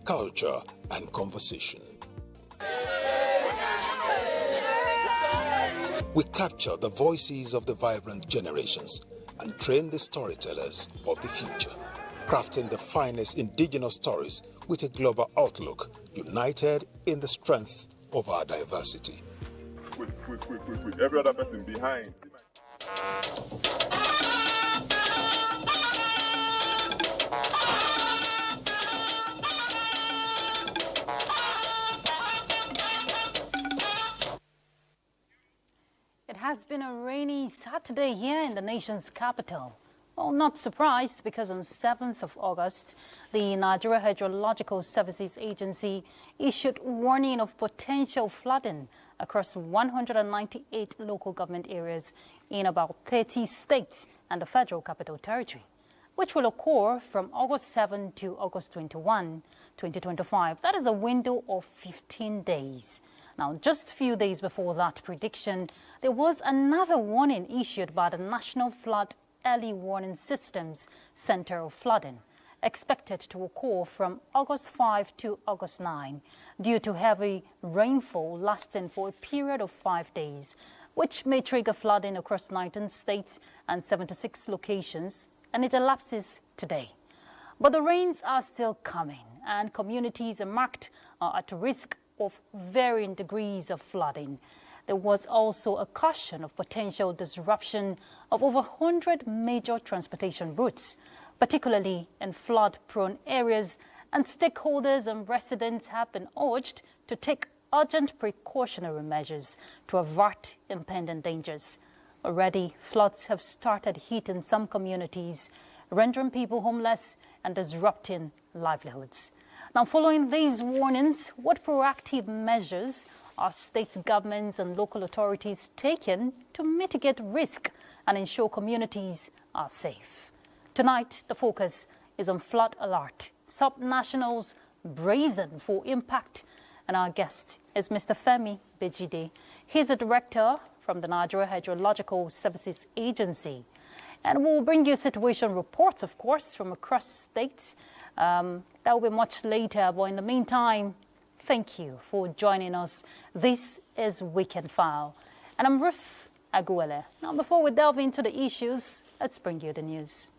culture, and conversation. We capture the voices of the vibrant generations and train the storytellers of the future, crafting the finest indigenous stories with a global outlook, united in the strength of our diversity. Quick. Every other person behind. It has been a rainy Saturday here in the nation's capital. Well, not surprised, because on 7th of August, the Nigerian Hydrological Services Agency issued warning of potential flooding across 198 local government areas in about 30 states and the Federal Capital Territory, which will occur from August 7 to August 21, 2025. That is a window of 15 days. Now, just a few days before that prediction, there was another warning issued by the National Flood Early Warning Systems Center of Flooding, expected to occur from August 5 to August 9 due to heavy rainfall lasting for a period of 5 days, which may trigger flooding across 19 states and 76 locations, and it elapses today. But the rains are still coming, and communities are marked at risk of varying degrees of flooding. There was also a caution of potential disruption of over 100 major transportation routes, particularly in flood-prone areas, and stakeholders and residents have been urged to take urgent precautionary measures to avert impending dangers. Already, floods have started hitting some communities, rendering people homeless and disrupting livelihoods. Now, following these warnings, what proactive measures are state governments and local authorities taking to mitigate risk and ensure communities are safe? Tonight, the focus is on flood alert, subnationals brazen for impact, and our guest is Mr. Femi Bejide. He's a director from the Nigerian Hydrological Services Agency. And we'll bring you situation reports, of course, from across states. That will be much later, but in the meantime, thank you for joining us. This is Weekend File, and I'm Ruth Aguele. Now, before we delve into the issues, let's bring you the news.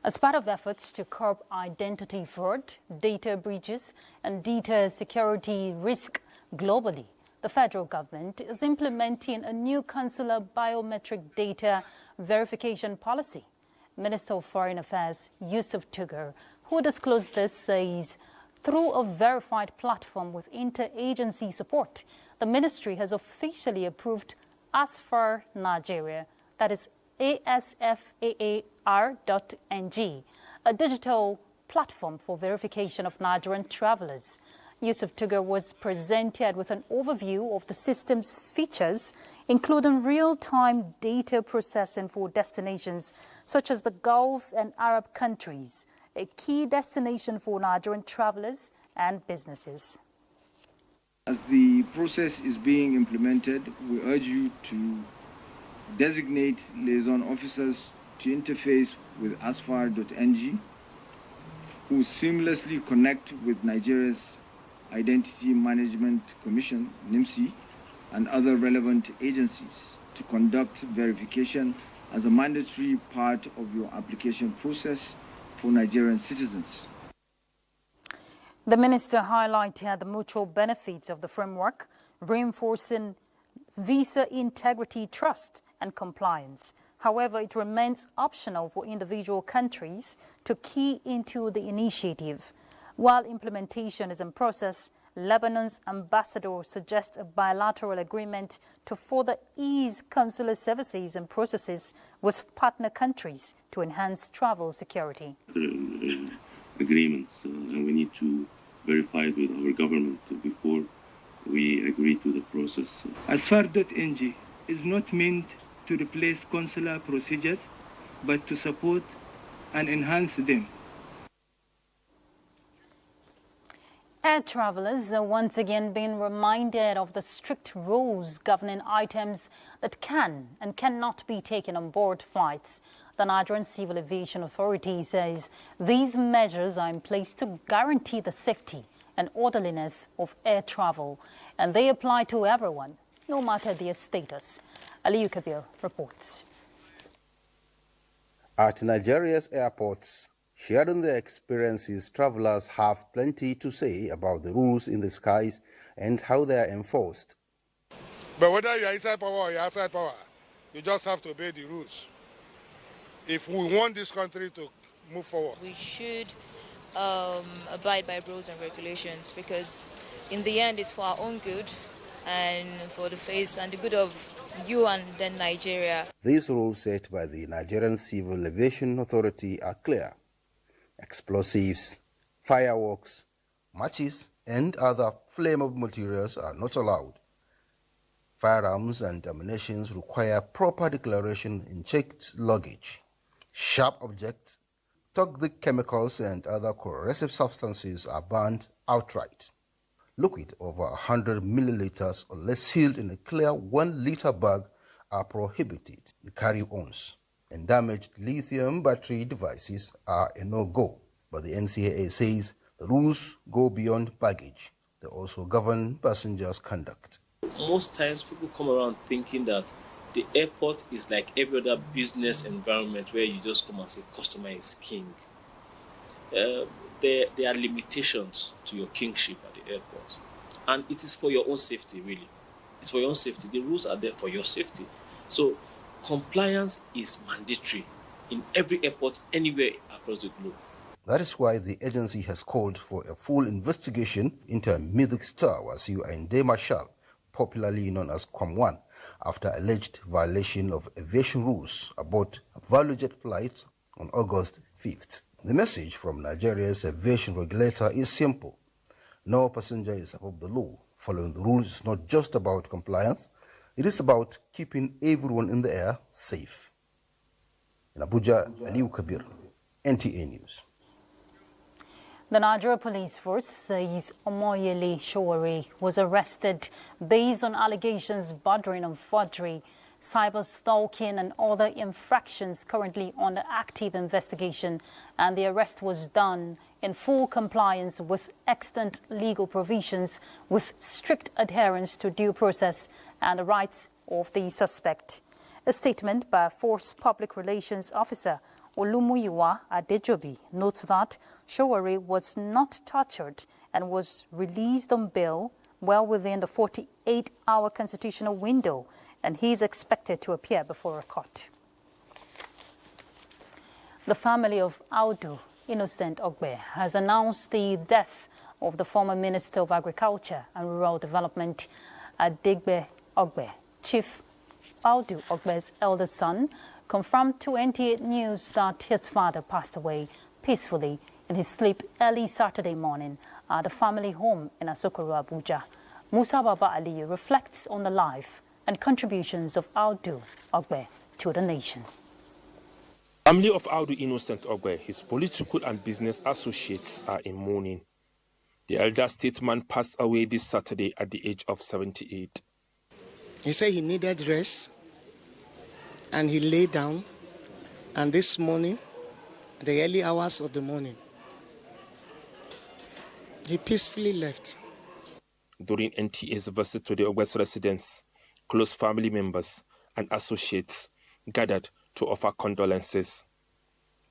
As part of efforts to curb identity fraud, data breaches, and data security risk globally, the federal government is implementing a new consular biometric data verification policy. Minister of Foreign Affairs Yusuf Tugar, who disclosed this, says through a verified platform with interagency support, the ministry has officially approved ASFAR Nigeria, that is ASFAAR.ng, a digital platform for verification of Nigerian travelers. Yusuf Tugar was presented with an overview of the system's features, including real-time data processing for destinations such as the Gulf and Arab countries, a key destination for Nigerian travelers and businesses. As the process is being implemented, we urge you to designate liaison officers to interface with asfar.ng, who seamlessly connect with Nigeria's Identity Management Commission, NIMC, and other relevant agencies to conduct verification as a mandatory part of your application process for Nigerian citizens. The minister highlighted the mutual benefits of the framework, reinforcing visa integrity, trust, and compliance. However, it remains optional for individual countries to key into the initiative. While implementation is in process, Lebanon's ambassador suggests a bilateral agreement to further ease consular services and processes with partner countries to enhance travel security. Agreements, and we need to verify it with our government before we agree to the process. Asfar.ng is not meant to replace consular procedures, but to support and enhance them. Air travelers are once again being reminded of the strict rules governing items that can and cannot be taken on board flights. The Nigerian Civil Aviation Authority says these measures are in place to guarantee the safety and orderliness of air travel, and they apply to everyone, no matter their status. Aliyu Kabir reports. At Nigeria's airports, sharing their experiences, travelers have plenty to say about the rules in the skies and how they are enforced. But whether you're inside power or you're outside power, you just have to obey the rules. If we want this country to move forward, we should abide by rules and regulations, because in the end it's for our own good and for the face and the good of you and then Nigeria. These rules set by the Nigerian Civil Aviation Authority are clear. Explosives, fireworks, matches and other flammable materials are not allowed. Firearms and ammunition require proper declaration in checked luggage. Sharp objects, toxic chemicals and other corrosive substances are banned outright. Liquid over 100 milliliters or less sealed in a clear 1 liter bag are prohibited in carry-ons, and damaged lithium battery devices are a no-go. But the NCAA says the rules go beyond baggage. They also govern passengers' conduct. Most times people come around thinking that the airport is like every other business environment where you just come and say customer is king. There are limitations to your kingship at the airport. And it is for your own safety, really. It's for your own safety. The rules are there for your safety. So compliance is mandatory in every airport, anywhere across the globe. That is why the agency has called for a full investigation into a mythic star, Wasiu Ayinde Marshal, popularly known as Kwam1, after alleged violation of aviation rules aboard a ValueJet flight on August 5th. The message from Nigeria's aviation regulator is simple. No passenger is above the law. Following the rules is not just about compliance, it is about keeping everyone in the air safe. In Abuja, Aliyu Kabir, NTA News. The Nigeria Police Force says Omoyele Sowore was arrested based on allegations bordering on forgery, cyber stalking and other infractions currently under active investigation, and the arrest was done in full compliance with extant legal provisions with strict adherence to due process and the rights of the suspect. A statement by Force Public Relations Officer Olumuyiwa Adejobi notes that Sowore was not tortured and was released on bail well within the 48-hour constitutional window, and he is expected to appear before a court. The family of Audu Innocent Ogbe has announced the death of the former Minister of Agriculture and Rural Development, Adigbe Ogbe. Chief Audu Ogbe's eldest son confirmed to NTA News that his father passed away peacefully in his sleep early Saturday morning at the family home in Asokoro, Abuja. Musa Baba Aliyu reflects on the life and contributions of Audu Ogbe to the nation. Family of Audu Innocent Ogbe, his political and business associates are in mourning. The elder statesman passed away this Saturday at the age of 78. He said he needed rest, and he lay down, and this morning, at the early hours of the morning, he peacefully left. During NTA's visit to the Ogbe's residence, close family members and associates gathered to offer condolences.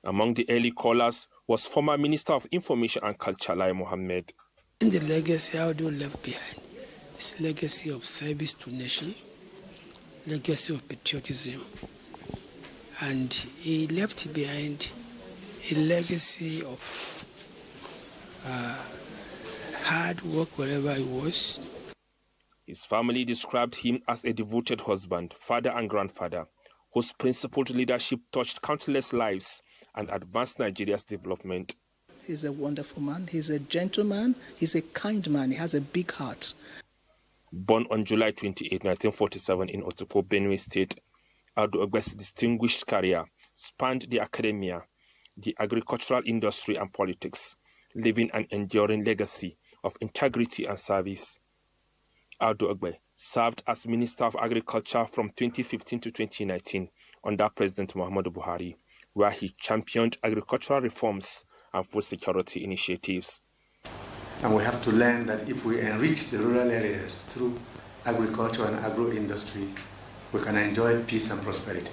Among the early callers was former Minister of Information and Culture, Lai Mohammed. In the legacy Audu left behind, his legacy of service to nation, legacy of patriotism, and he left behind a legacy of hard work wherever he was. His family described him as a devoted husband, father and grandfather, whose principled leadership touched countless lives and advanced Nigeria's development. He's a wonderful man, he's a gentleman, he's a kind man, he has a big heart. Born on July 28, 1947 in Otoko, Benue State, Audu Ogbe's distinguished career spanned the academia, the agricultural industry and politics, leaving an enduring legacy of integrity and service. Audu Ogbe served as Minister of Agriculture from 2015 to 2019 under President Muhammadu Buhari, where he championed agricultural reforms and food security initiatives. And we have to learn that if we enrich the rural areas through agriculture and agro-industry, we can enjoy peace and prosperity.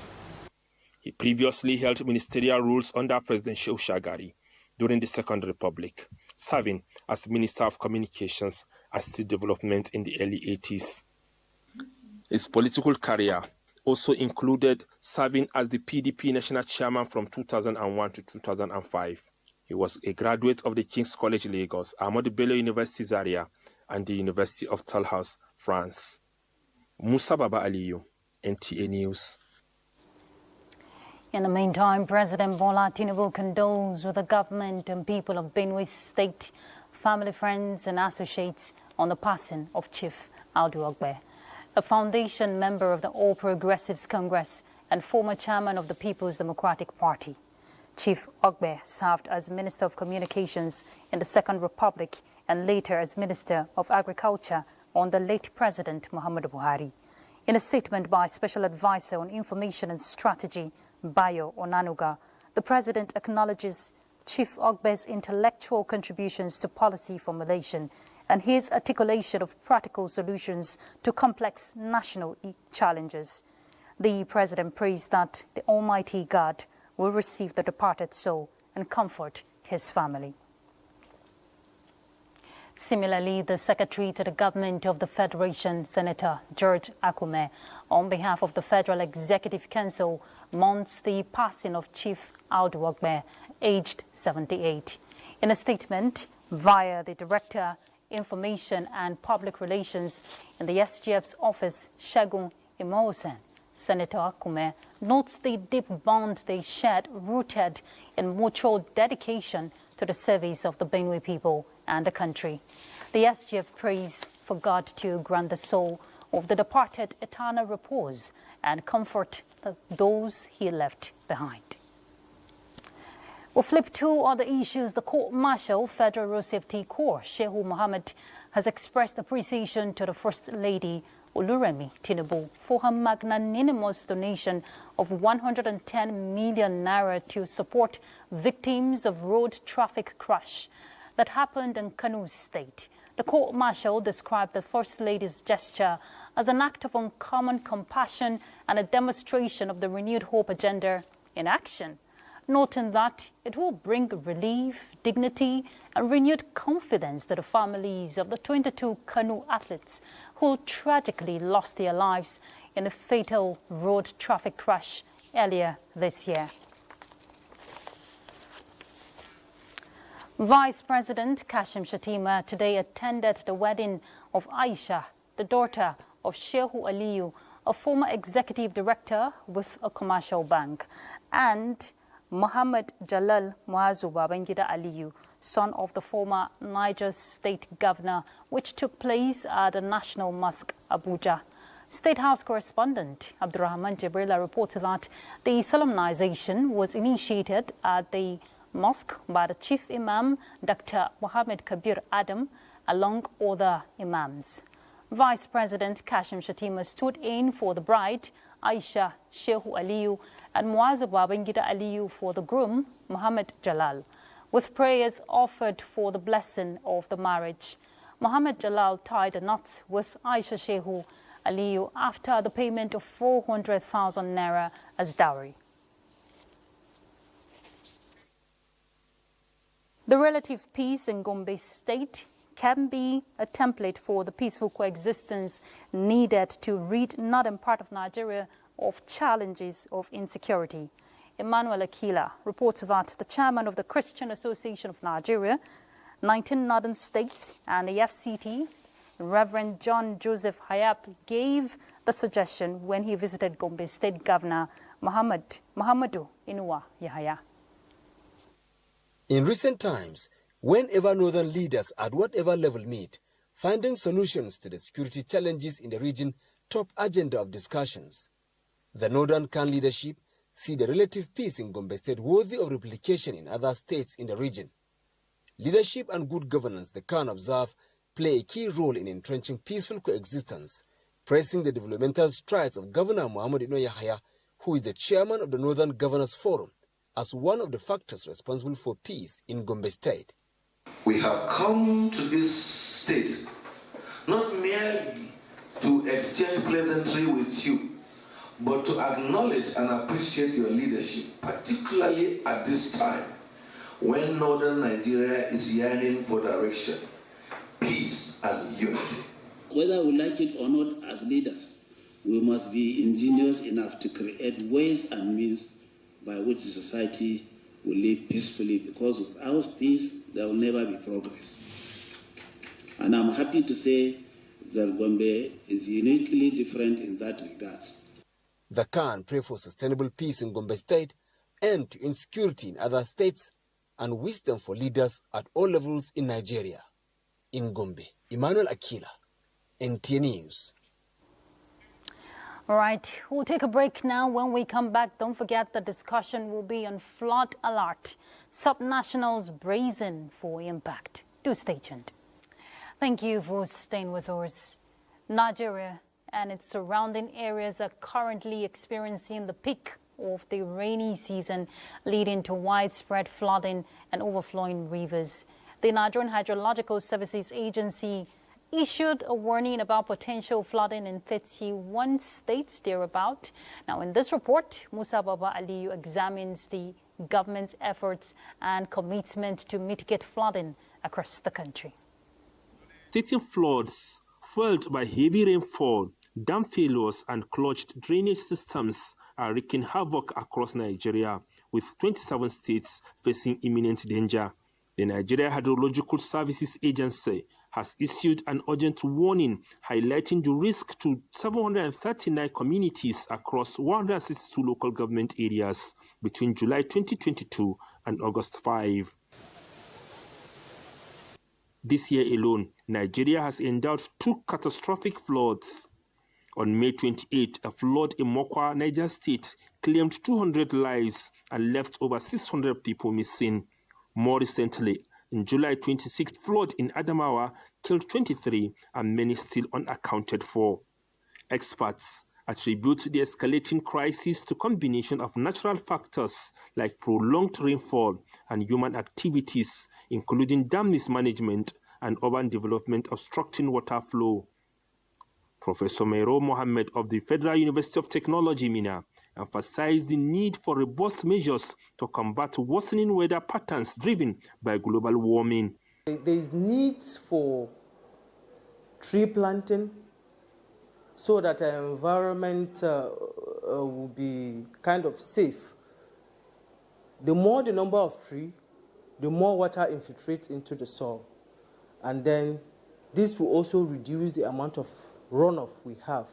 He previously held ministerial roles under President Shehu Shagari during the Second Republic, serving as Minister of Communications and State Development in the early 80s. His political career also included serving as the PDP National Chairman from 2001 to 2005. He was a graduate of the King's College Lagos, Ahmadu Bello University Zaria, and the University of Toulouse, France. Musa Baba Aliyu, NTA News. In the meantime, President Bola Tinubu condoles with the government and people of Benue State, family, friends and associates on the passing of Chief Audu Ogbe, a foundation member of the All Progressives Congress and former chairman of the People's Democratic Party. Chief Ogbe served as Minister of Communications in the Second Republic and later as Minister of Agriculture under late President Muhammadu Buhari. In a statement by Special Advisor on Information and Strategy, Bayo Onanuga, the President acknowledges Chief Ogbe's intellectual contributions to policy formulation and his articulation of practical solutions to complex national challenges. The President praised that the Almighty God will receive the departed soul and comfort his family. Similarly, the Secretary to the Government of the Federation, Senator George Akume, on behalf of the Federal Executive Council, mourns the passing of Chief Audu Ogbe, aged 78. In a statement via the Director, Information and Public Relations in the SGF's office, Segun Imosen, Senator Akume notes the deep bond they shared rooted in mutual dedication to the service of the Benue people and the country. The SGF prays for God to grant the soul of the departed eternal repose and comfort those he left behind. We'll flip to other issues. The Court-Martial Federal Road Safety Corps, Shehu Mohammed, has expressed appreciation to the First Lady, Oluremi Tinubu, for her magnanimous donation of 110 million naira to support victims of road traffic crash that happened in Kano State. The Court-Martial described the First Lady's gesture as an act of uncommon compassion and a demonstration of the renewed hope agenda in action, noting that it will bring relief, dignity, and renewed confidence to the families of the 22 Kano athletes who tragically lost their lives in a fatal road traffic crash earlier this year. Vice President Kashim Shettima today attended the wedding of Aisha, the daughter of Shehu Aliyu, a former executive director with a commercial bank, and Muhammad Jalal Muazu Babangida Aliyu, son of the former Niger State Governor, which took place at the National Mosque, Abuja. State House correspondent Abdurrahman Jibrila reported that the solemnization was initiated at the mosque by the Chief Imam, Dr. Mohammed Kabir Adam, along other imams. Vice President Kashim Shettima stood in for the bride, Aisha Shehu Aliyu, and Muazu Babangida Aliyu for the groom, Muhammad Jalal, with prayers offered for the blessing of the marriage. Muhammad Jalal tied the knots with Aisha Shehu Aliyu after the payment of 400,000 naira as dowry. The relative peace in Gombe State can be a template for the peaceful coexistence needed to rid northern part of Nigeria of challenges of insecurity. Emmanuel Akila reports that the chairman of the Christian Association of Nigeria, 19 northern states, and the FCT, Reverend John Joseph Hayab, gave the suggestion when he visited Gombe State Governor Muhammadu Inuwa Yahaya. In recent times, whenever northern leaders at whatever level meet, finding solutions to the security challenges in the region top agenda of discussions. The Northern Khan leadership see the relative peace in Gombe State worthy of replication in other states in the region. Leadership and good governance, the Khan observe, play a key role in entrenching peaceful coexistence, praising the developmental strides of Governor Muhammad Ino Yahya, who is the chairman of the Northern Governors Forum, as one of the factors responsible for peace in Gombe State. We have come to this state not merely to exchange pleasantry with you, but to acknowledge and appreciate your leadership, particularly at this time when northern Nigeria is yearning for direction, peace, and unity. Whether we like it or not, as leaders, we must be ingenious enough to create ways and means by which the society will live peacefully, because without peace, there will never be progress. And I'm happy to say that Gombe is uniquely different in that regard. The Khan pray for sustainable peace in Gombe State, end to insecurity in other states, and wisdom for leaders at all levels in Nigeria. In Gombe, Emmanuel Akila, NTA News. All right, we'll take a break now. When we come back, don't forget the discussion will be on flood alert. Subnationals brazen for impact. Do stay tuned. Thank you for staying with us. Nigeria and its surrounding areas are currently experiencing the peak of the rainy season, leading to widespread flooding and overflowing rivers. The Nigerian Hydrological Services Agency issued a warning about potential flooding in 31 states thereabout. Now, in this report, Musa Baba Aliyu examines the government's efforts and commitment to mitigate flooding across the country. Stating floods fueled by heavy rainfall, dam failures, and clogged drainage systems are wreaking havoc across Nigeria, with 27 states facing imminent danger. The Nigeria Hydrological Services Agency has issued an urgent warning highlighting the risk to 739 communities across 162 local government areas between July 2022 and August 5. This year alone, Nigeria has endured 2 catastrophic floods. On May 28, a flood in Mokwa, Niger State, claimed 200 lives and left over 600 people missing. More recently, in July 26, flood in Adamawa killed 23 and many still unaccounted for. Experts attribute the escalating crisis to a combination of natural factors like prolonged rainfall and human activities, including dam mismanagement and urban development obstructing water flow. Professor Meiro Mohammed of the Federal University of Technology, Mina, emphasized the need for robust measures to combat worsening weather patterns driven by global warming. There is need for tree planting so that our environment will be kind of safe. The more the number of trees, the more water infiltrates into the soil. And then this will also reduce the amount of runoff we have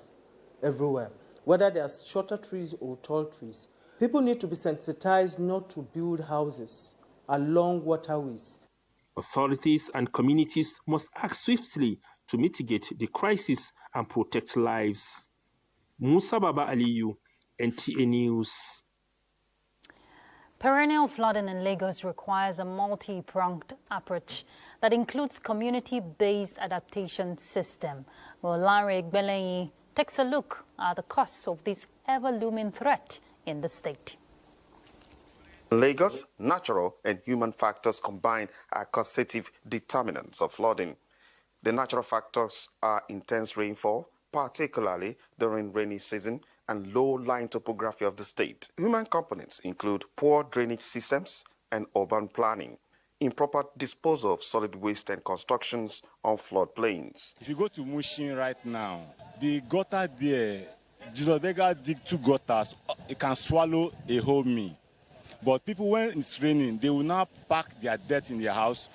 everywhere, whether they are shorter trees or tall trees. People need to be sensitized not to build houses along waterways. Authorities and communities must act swiftly to mitigate the crisis and protect lives. Musa Baba Aliyu, NTA News. Perennial flooding in Lagos requires a multi-pronged approach that includes community-based adaptation system. Well, Larry Igbeleyi takes a look at the costs of this ever-looming threat in the state. In Lagos, natural and human factors combined are causative determinants of flooding. The natural factors are intense rainfall, particularly during rainy season, and low-lying topography of the state. Human components include poor drainage systems and urban planning, improper disposal of solid waste and constructions on floodplains. If you go to Mushin right now, the gutter there, Jesus Beggar dig 2 gutters, it can swallow a whole meal. But people, when it's raining, they will now pack their dirt in their house,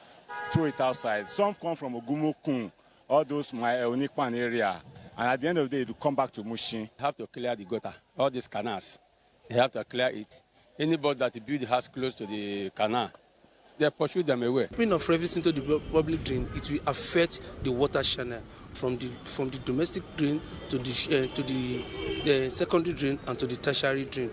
throw it outside. Some come from Ogumokun, all those my Onikwan area. And at the end of the day, it will come back to Mushin. You have to clear the gutter, all these canals. You have to clear it. Anybody that build the house close to the canal, they pursue them away. Putting of refuse into the public drain, it will affect the water channel from the domestic drain to the secondary drain and to the tertiary drain.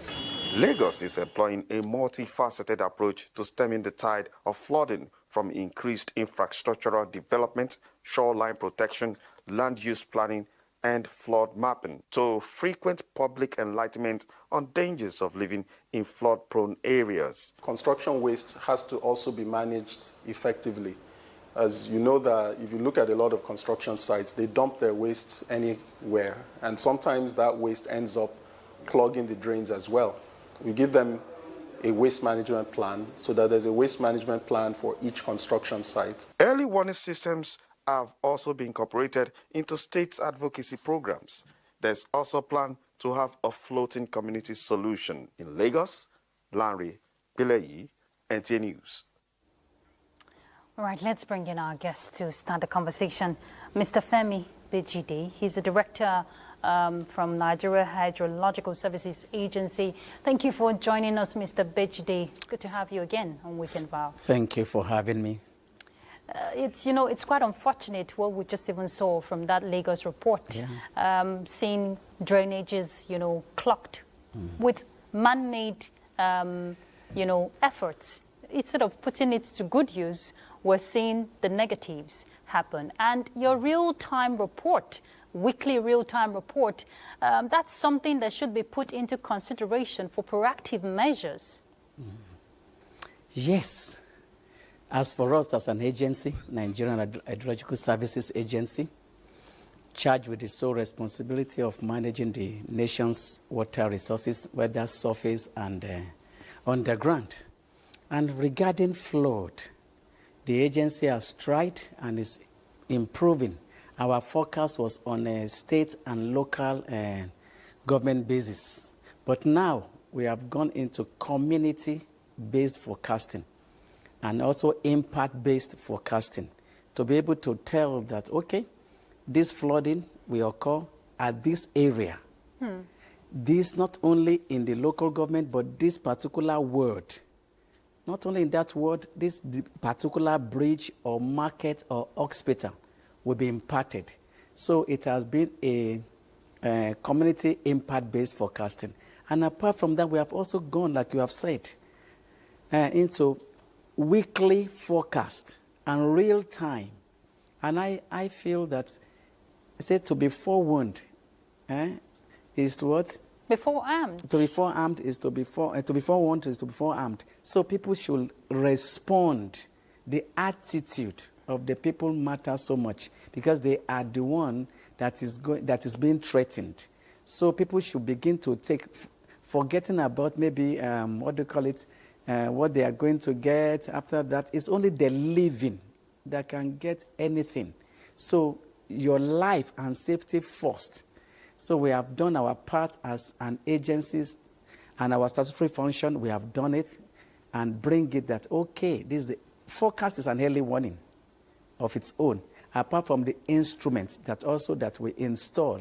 Lagos is employing a multifaceted approach to stemming the tide of flooding from increased infrastructural development, shoreline protection, land use planning, and flood mapping, to frequent public enlightenment on dangers of living in flood-prone areas. Construction waste has to also be managed effectively. As you know, that if you look at a lot of construction sites, they dump their waste anywhere, and sometimes that waste ends up clogging the drains as well. We give them a waste management plan so that there's a waste management plan for each construction site. Early warning systems have also been incorporated into states' advocacy programs. There's also a plan to have a floating community solution in Lagos. Lanre Pileyi, NTA News. All right, let's bring in our guest to start the conversation. Mr. Femi Bejide, he's the director from Nigeria Hydrological Services Agency. Thank you for joining us, Mr. Bejide. Good to have you again on Weekend Vow. Thank you for having me. It's quite unfortunate what we just even saw from that Lagos report, seeing drainages, clogged with man-made, efforts. Instead of putting it to good use, we're seeing the negatives happen. And your real-time report, weekly real-time report, that's something that should be put into consideration for proactive measures. Yes. As for us as an agency, Nigerian Hydrological Services Agency, charged with the sole responsibility of managing the nation's water resources, whether surface and underground. And regarding flood, the agency has tried and is improving. Our forecast was on a state and local government basis. But now we have gone into community-based forecasting and also impact-based forecasting to be able to tell that, okay, this flooding will occur at this area. This not only in the local government, but this particular ward. Not only in that ward, this particular bridge or market or hospital will be impacted. So it has been a community impact-based forecasting. And apart from that, we have also gone, like you have said, into weekly forecast and real time. And I feel that, said to be forewarned is to what? Be forearmed. To be forearmed is to be forewarned is to be forearmed. So people should respond. The attitude of the people matters so much because they are the one that is being threatened. So people should begin to take, forgetting about maybe what they are going to get after that. It's only the living that can get anything. So your life and safety first. So we have done our part as an agency and our statutory function. We have done it and bring it that, okay, the forecast is an early warning of its own, apart from the instruments that we install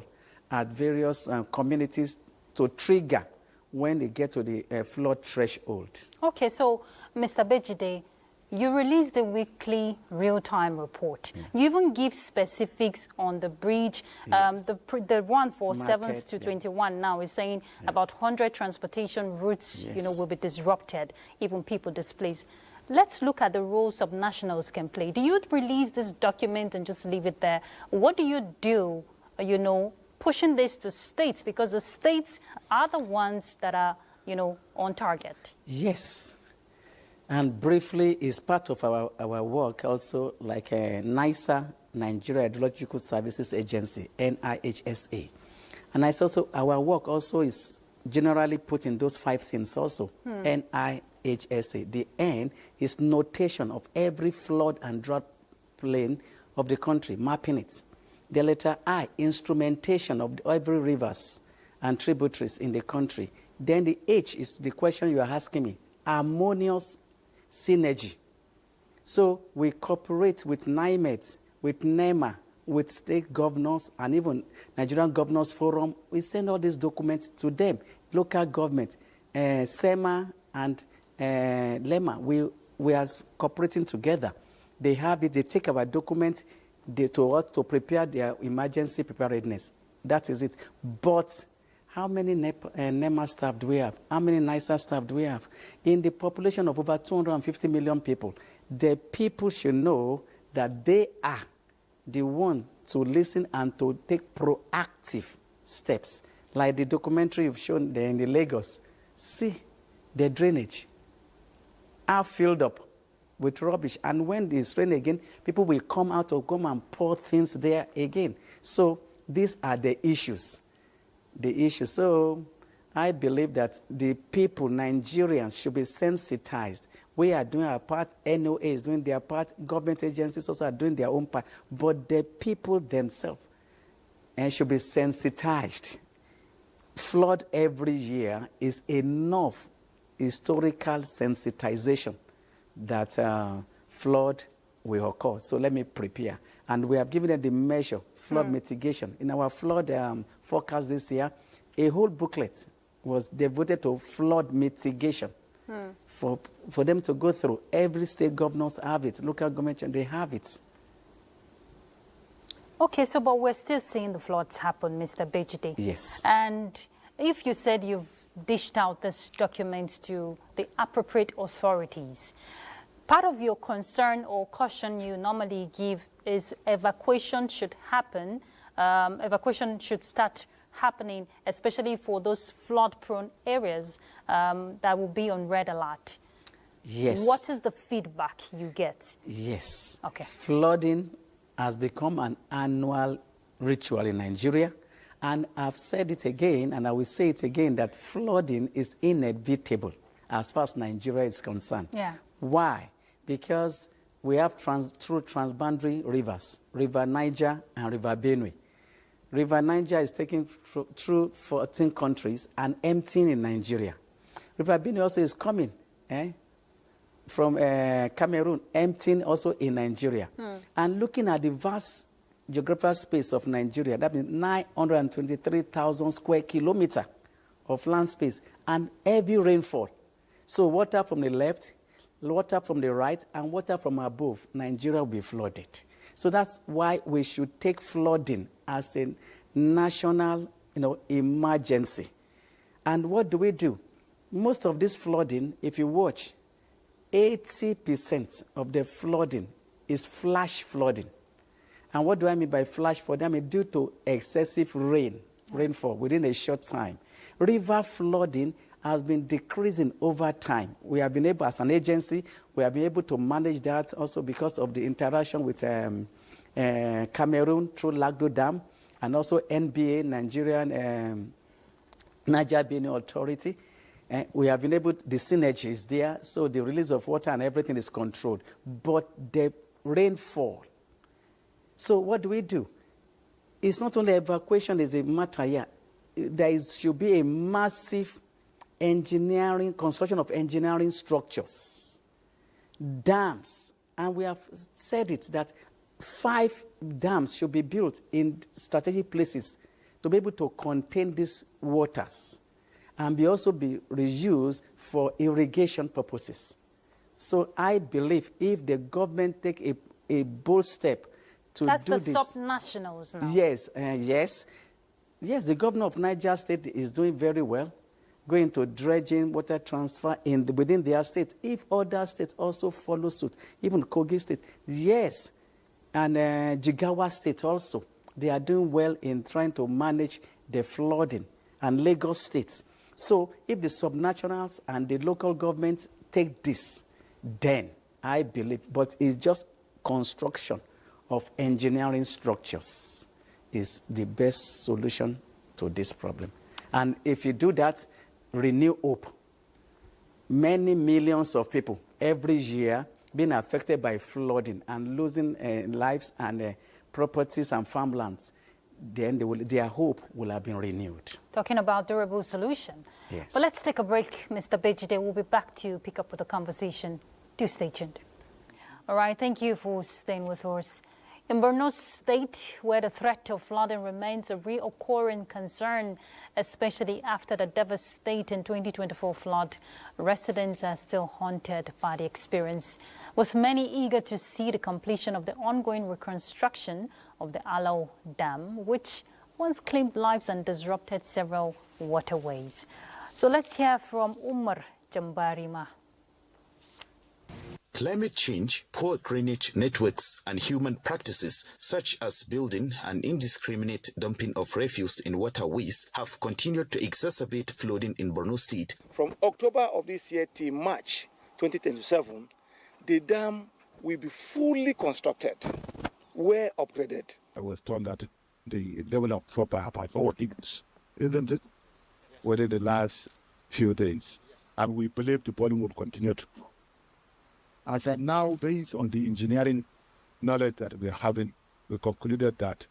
at various communities to trigger when they get to the flood threshold. Okay, so Mr. Bejide, you release the weekly real-time report. You even give specifics on the bridge. Yes. The one for 7th to 21 now is saying about 100 transportation routes, will be disrupted, even people displaced. Let's look at the role subnationals can play. Do you release this document and just leave it there? What do you do, pushing this to states? Because the states are the ones that are, on target. Yes. And briefly, is part of our work also, like NISA, Nigeria Hydrological Services Agency, NIHSA. And it's also, our work also is generally put in those 5 things also, NIHSA. The N is notation of every flood and drought plain of the country, mapping it. The letter I, instrumentation of every rivers and tributaries in the country. Then the H is the question you are asking me, harmonious synergy. So we cooperate with NIMET, with NEMA, with state governors, and even Nigerian Governors Forum. We send all these documents to them, local government, SEMA and LEMA. We are cooperating together. They have it, they take our documents to prepare their emergency preparedness. That is it. But how many NEMA staff do we have? How many NISA staff do we have? In the population of over 250 million people, the people should know that they are the one to listen and to take proactive steps. Like the documentary you've shown there in the Lagos. See, the drainage are filled up with rubbish. And when it's rain again, people will come out or come and pour things there again. So these are the issues. So I believe that the people, Nigerians, should be sensitized. We are doing our part, NOA is doing their part, government agencies also are doing their own part, but the people themselves should be sensitized. Flood every year is enough historical sensitization that flood will occur. So let me prepare. And we have given them the measure, flood mitigation. In our flood forecast this year, a whole booklet was devoted to flood mitigation for them to go through. Every state governors have it, local government, they have it. Okay, so but we're still seeing the floods happen, Mr. Bejide. Yes. And if you said you've dished out this document to the appropriate authorities, part of your concern or caution you normally give is evacuation should happen, evacuation should start happening, especially for those flood-prone areas that will be on red alert. Yes. What is the feedback you get? Yes. Okay. Flooding has become an annual ritual in Nigeria. And I've said it again, and I will say it again, that flooding is inevitable as far as Nigeria is concerned. Yeah. Why? Because we have two transboundary rivers, River Niger and River Benue. River Niger is taken through 14 countries and emptying in Nigeria. River Benue also is coming from Cameroon, emptying also in Nigeria. And looking at the vast geographical space of Nigeria, that means 923,000 square kilometers of land space and heavy rainfall. So water from the left, water from the right, and water from above, Nigeria will be flooded. So that's why we should take flooding as a national, emergency. And what do? Most of this flooding, if you watch, 80% of the flooding is flash flooding. And what do I mean by flash flooding? I mean due to excessive rainfall within a short time. River flooding has been decreasing over time. We have been able, as an agency, we have been able to manage that also because of the interaction with Cameroon through Lagdo Dam and also NBA, Nigerian Niger Benue Authority. We have been able, the synergy is there, so the release of water and everything is controlled. But the rainfall. So what do? It's not only evacuation is a matter here. There should be a massive construction of engineering structures, dams, and we have said it that 5 dams should be built in strategic places to be able to contain these waters and also be reused for irrigation purposes. So I believe if the government take a bold step to That's do the this. sub-nationals now. Yes, the governor of Niger State is doing very well, going to dredging, water transfer within their state. If other states also follow suit, even Kogi State, yes, and Jigawa State also, they are doing well in trying to manage the flooding, and Lagos State. So if the subnationals and the local governments take this, then I believe, but it's just construction of engineering structures is the best solution to this problem. And if you do that, renew hope. Many millions of people every year being affected by flooding and losing lives and properties and farmlands, then their hope will have been renewed. Talking about durable solution. Yes. But let's take a break, Mr. Bejide. We'll be back to pick up with the conversation. Do stay tuned. All right, thank you for staying with us. In Borno State, where the threat of flooding remains a reoccurring concern, especially after the devastating 2024 flood, residents are still haunted by the experience, with many eager to see the completion of the ongoing reconstruction of the Alau Dam, which once claimed lives and disrupted several waterways. So let's hear from Umar Jambarima. Climate change, poor drainage networks, and human practices such as building and indiscriminate dumping of refuse in waterways have continued to exacerbate flooding in Borno State. From October of this year till March 2027, the dam will be fully constructed, well upgraded. I was told that the level of flood have had 4 inches, isn't it? Within the last few days. And we believe the volume will continue to grow. As of now, based on the engineering knowledge that we're having, we concluded that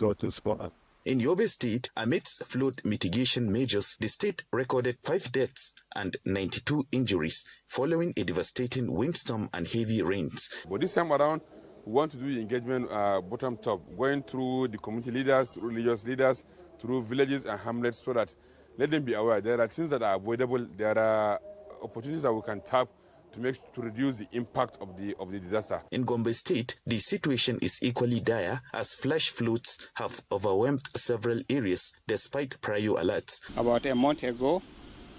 road is spot. In Yobe State, amidst flood mitigation measures, the state recorded 5 deaths and 92 injuries following a devastating windstorm and heavy rains. But this time around, we want to do the engagement bottom top, going through the community leaders, religious leaders, through villages and hamlets, so that let them be aware there are things that are avoidable, there are opportunities that we can tap to reduce the impact of the disaster. In Gombe State, the situation is equally dire as flash floods have overwhelmed several areas despite prior alerts. About a month ago,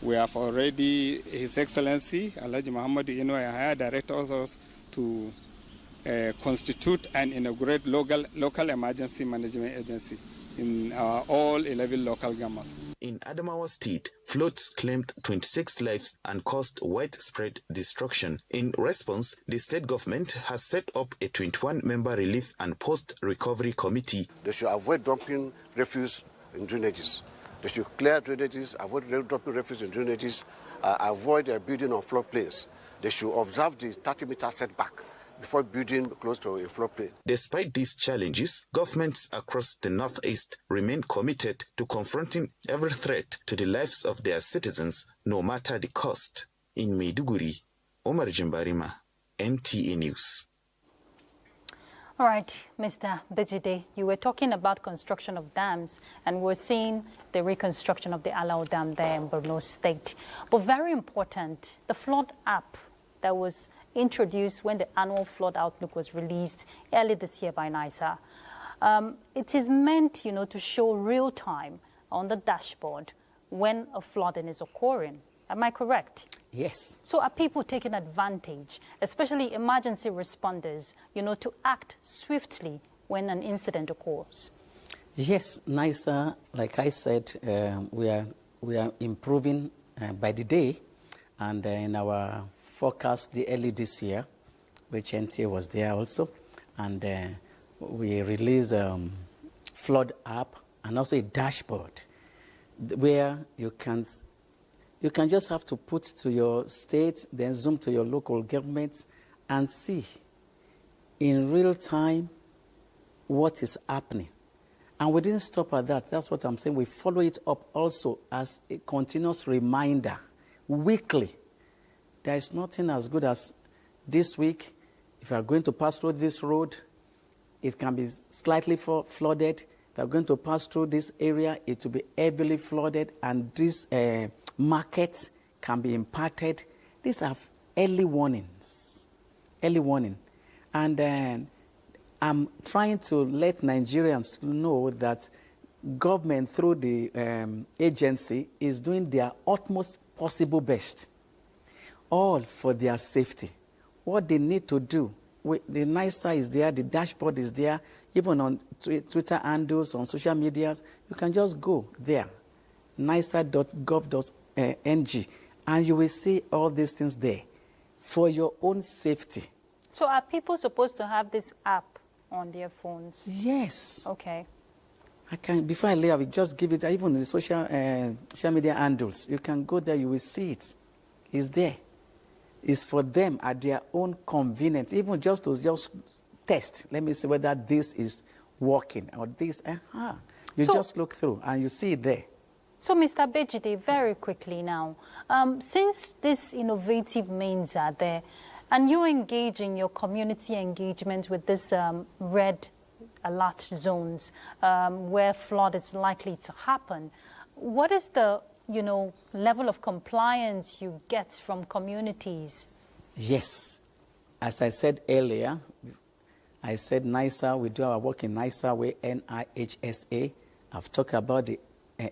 we have already His Excellency Alhaji Muhammad Inoue hired directors to constitute and inaugurate local emergency management agency in all 11 local governments. In Adamawa State, floods claimed 26 lives and caused widespread destruction. In response, the state government has set up a 21-member relief and post-recovery committee. They should avoid dumping refuse in drainages. They should clear drainages, avoid dumping refuse in drainages, avoid building on floodplains. They should observe the 30-meter setback before building close to a floodplain. Despite these challenges, governments across the Northeast remain committed to confronting every threat to the lives of their citizens, no matter the cost. In Maiduguri, Omar Jimbarima, NTA News. All right, Mr. Bejide, you were talking about construction of dams, and we're seeing the reconstruction of the Alao Dam there in Borno State. But very important, the flood app that was introduced when the annual flood outlook was released early this year by NISA. It is meant, to show real time on the dashboard when a flooding is occurring. Am I correct? Yes. So are people taking advantage, especially emergency responders, to act swiftly when an incident occurs? Yes, NISA, like I said, we are improving by the day, and in our forecast the early this year, which NTA was there also, and we released flood app and also a dashboard where you can just have to put to your state, then zoom to your local government and see in real time what is happening. And we didn't stop at that. That's what I'm saying. We follow it up also as a continuous reminder weekly. There is nothing as good as this week. If you are going to pass through this road, it can be slightly flooded. If you are going to pass through this area, it will be heavily flooded, and this market can be impacted. These are early warnings. Early warning. And then I'm trying to let Nigerians know that government through the agency is doing their utmost possible best, all for their safety. What they need to do, the NISA is there, the dashboard is there, even on Twitter handles, on social medias, you can just go there, nisa.gov.ng, and you will see all these things there for your own safety. So are people supposed to have this app on their phones? Yes. Okay. Before I leave, I will just give it, even the social media handles. You can go there, you will see it. It's there. It's for them at their own convenience, even just to test. Let me see whether this is working or this. You just look through and you see it there. So, Mr. Bejide, very quickly now, since these innovative means are there, and you engage in your community engagement with this red alert zones where flood is likely to happen, what is the level of compliance you get from communities? Yes. As I said earlier, I said NISA, we do our work in NISA way, NIHSA. I've talked about the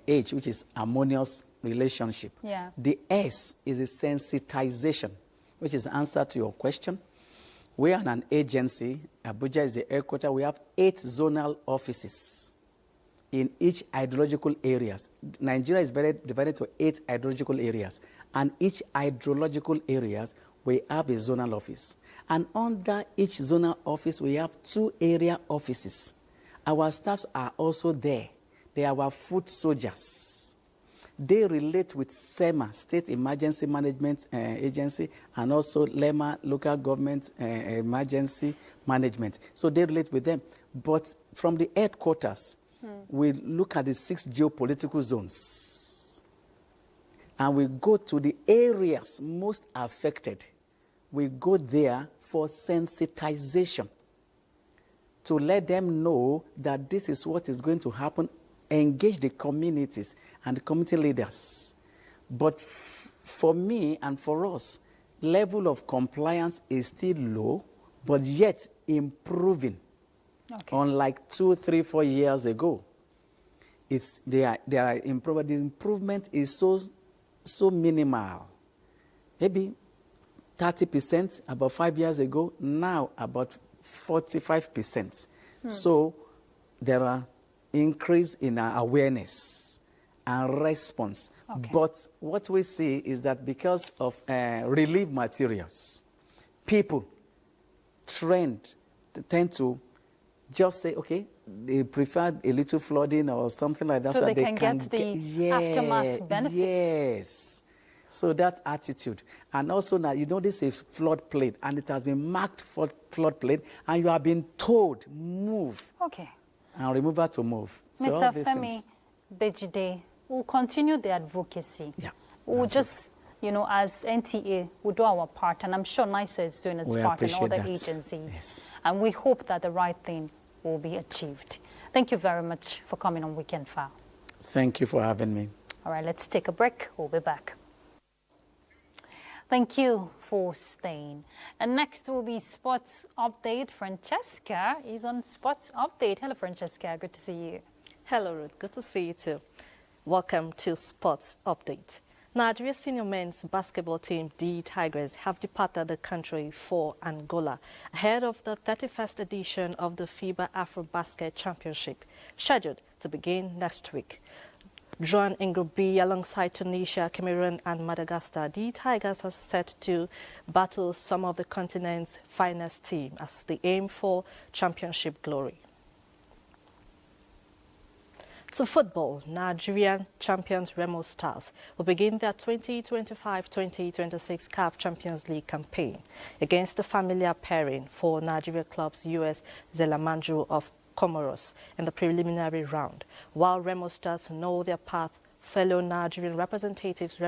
H, which is harmonious relationship. Yeah. The S is a sensitization. which is the answer to your question. We are an agency. Abuja is the headquarters. We have 8 zonal offices in each hydrological areas. Nigeria is divided to 8 hydrological areas. And each hydrological areas, we have a zonal office. And under each zonal office, we have 2 area offices. Our staffs are also there. They are our foot soldiers. They relate with SEMA, State Emergency Management Agency, and also LEMA, Local Government Emergency Management. So they relate with them. But from the headquarters, we look at the 6 geopolitical zones. And we go to the areas most affected. We go there for sensitization to let them know that this is what is going to happen. Engage the communities and the community leaders. But for me and for us, level of compliance is still low, but yet improving. Okay. Unlike 2, 3, 4 years ago, they are improving. The improvement is so minimal. Maybe 30% about 5 years ago, now about 45%. So there are increase in our awareness and response. Okay. But what we see is that because of relief materials, people tend to just say, okay, they prefer a little flooding or something like that. So they can get the aftermath benefits. Yes. So that attitude. And also now, you know, this is floodplain, and it has been marked for floodplain, and you have been told, move. Okay. And remover to move. So Mr. Femi Bejide, we'll continue the advocacy. Yeah, we'll just, you know, as NTA, we'll do our part, and I'm sure NISA is doing its part and other agencies. Yes. And we hope that the right thing will be achieved. Thank you very much for coming on Weekend File. Thank you for having me. All right, let's take a break. We'll be back. Thank you for staying. And next will be Sports Update. Francesca is on Sports Update. Hello, Francesca. Good to see you. Hello, Ruth. Good to see you too. Welcome to Sports Update. Nigeria's senior men's basketball team, the Tigers, have departed the country for Angola ahead of the 31st edition of the FIBA AfroBasket Championship, scheduled to begin next week. Drawn in Group B alongside Tunisia, Cameroon and Madagascar, the Tigers are set to battle some of the continent's finest team as they aim for championship glory. To football, Nigerian champions Remo Stars will begin their 2025-2026 CAF Champions League campaign against the familiar pairing for Nigeria clubs US Zelamandru of Comoros in the preliminary round. While Remo Stars know their path, fellow Nigerian representatives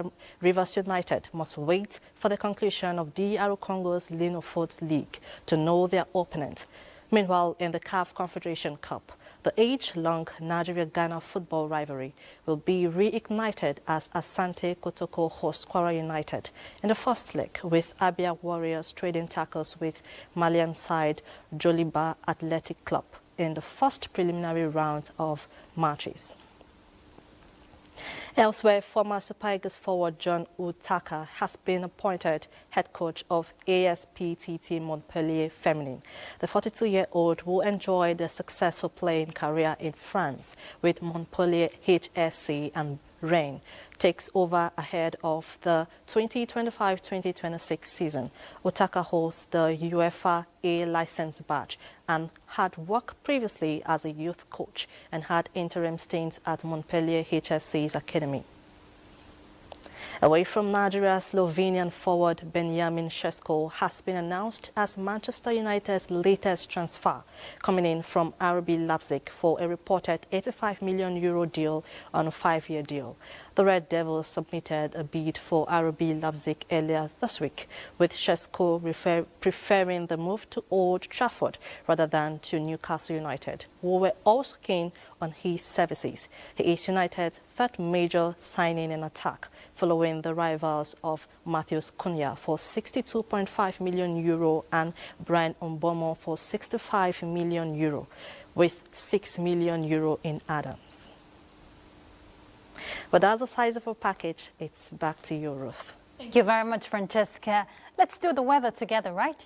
Rivers United must wait for the conclusion of DR Congo's Lino Foot League to know their opponent. Meanwhile, in the CAF Confederation Cup, the age-long Nigeria-Ghana football rivalry will be reignited as Asante Kotoko hosts Kwara United in the first leg, with Abia Warriors trading tackles with Malian side Joliba Athletic Club in the first preliminary round of matches. Elsewhere, former Super Eagles forward John Utaka has been appointed head coach of ASPTT Montpellier Feminine. The 42-year-old will enjoy the successful playing career in France with Montpellier HSC, and Rennes takes over ahead of the 2025-2026 season. Utaka holds the UEFA A license badge and had worked previously as a youth coach and had interim stints at Montpellier HSC's academy. Away from Nigeria, Slovenian forward Benjamin Šeško has been announced as Manchester United's latest transfer, coming in from RB Leipzig for a reported €85 million deal on a 5-year deal. The Red Devils submitted a bid for RB Leipzig earlier this week, with Šeško preferring the move to Old Trafford rather than to Newcastle United, who were also keen on his services. He is United's third major signing in attack, following the rivals of Matheus Cunha for €62.5 million and Brian Mbeumo for €65 million, with €6 million in add-ons. But as the size of a package, it's back to you, Ruth. Thank you very much, Francesca. Let's do the weather together, right?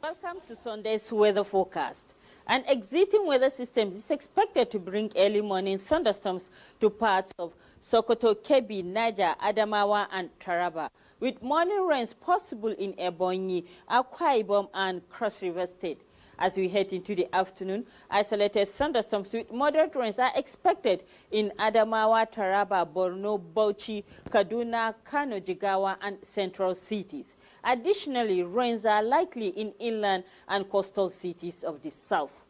Welcome to Sunday's weather forecast. An exiting weather system is expected to bring early morning thunderstorms to parts of Sokoto, Kebbi, Niger, Adamawa, and Taraba, with morning rains possible in Ebonyi, Akwa Ibom, and Cross River State. As we head into the afternoon, isolated thunderstorms with moderate rains are expected in Adamawa, Taraba, Borno, Bauchi, Kaduna, Kano, Jigawa, and central cities. Additionally, rains are likely in inland and coastal cities of the south.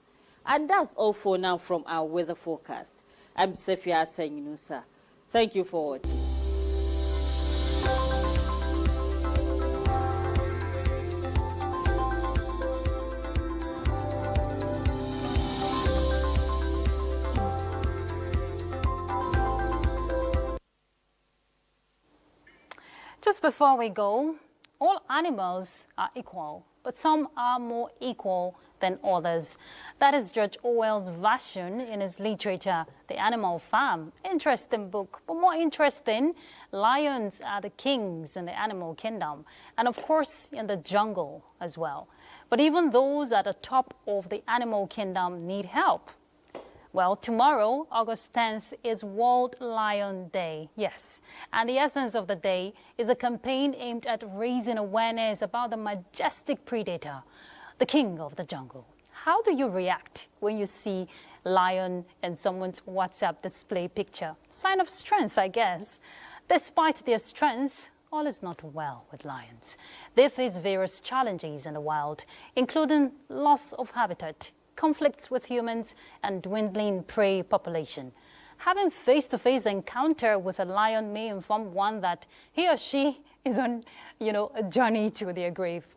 And that's all for now from our weather forecast. I'm Sefia Senginusa. Thank you for watching. Just before we go, all animals are equal, but some are more equal than others. That is George Orwell's version in his literature, The Animal Farm. Interesting book, but more interesting, lions are the kings in the animal kingdom, and of course in the jungle as well. But even those at the top of the animal kingdom need help. Well, tomorrow, August 10th, is World Lion Day, yes. And the essence of the day is a campaign aimed at raising awareness about the majestic predator, the king of the jungle. How do you react when you see lion in someone's WhatsApp display picture? Sign of strength, I guess. Despite their strength, all is not well with lions. They face various challenges in the wild, including loss of habitat, conflicts with humans, and dwindling prey population. Having face-to-face encounter with a lion may inform one that he or she is on, a journey to their grave.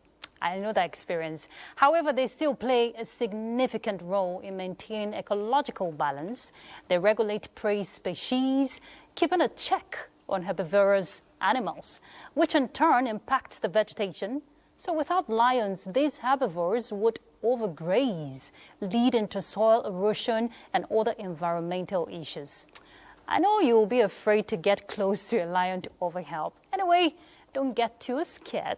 I know that experience. However, they still play a significant role in maintaining ecological balance. They regulate prey species, keeping a check on herbivorous animals, which in turn impacts the vegetation. So without lions, these herbivores would overgraze, leading to soil erosion and other environmental issues. I know you'll be afraid to get close to a lion to offer help. Anyway, don't get too scared,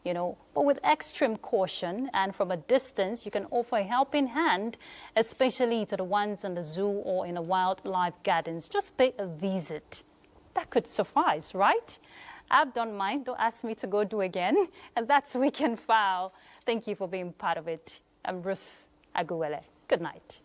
but with extreme caution and from a distance, you can offer a helping hand, especially to the ones in the zoo or in the wildlife gardens. Just pay a visit. That could suffice, right? I've done mine. Don't ask me to go do again. And that's Weekend File. Thank you for being part of it. I'm Ruth Aguwele. Good night.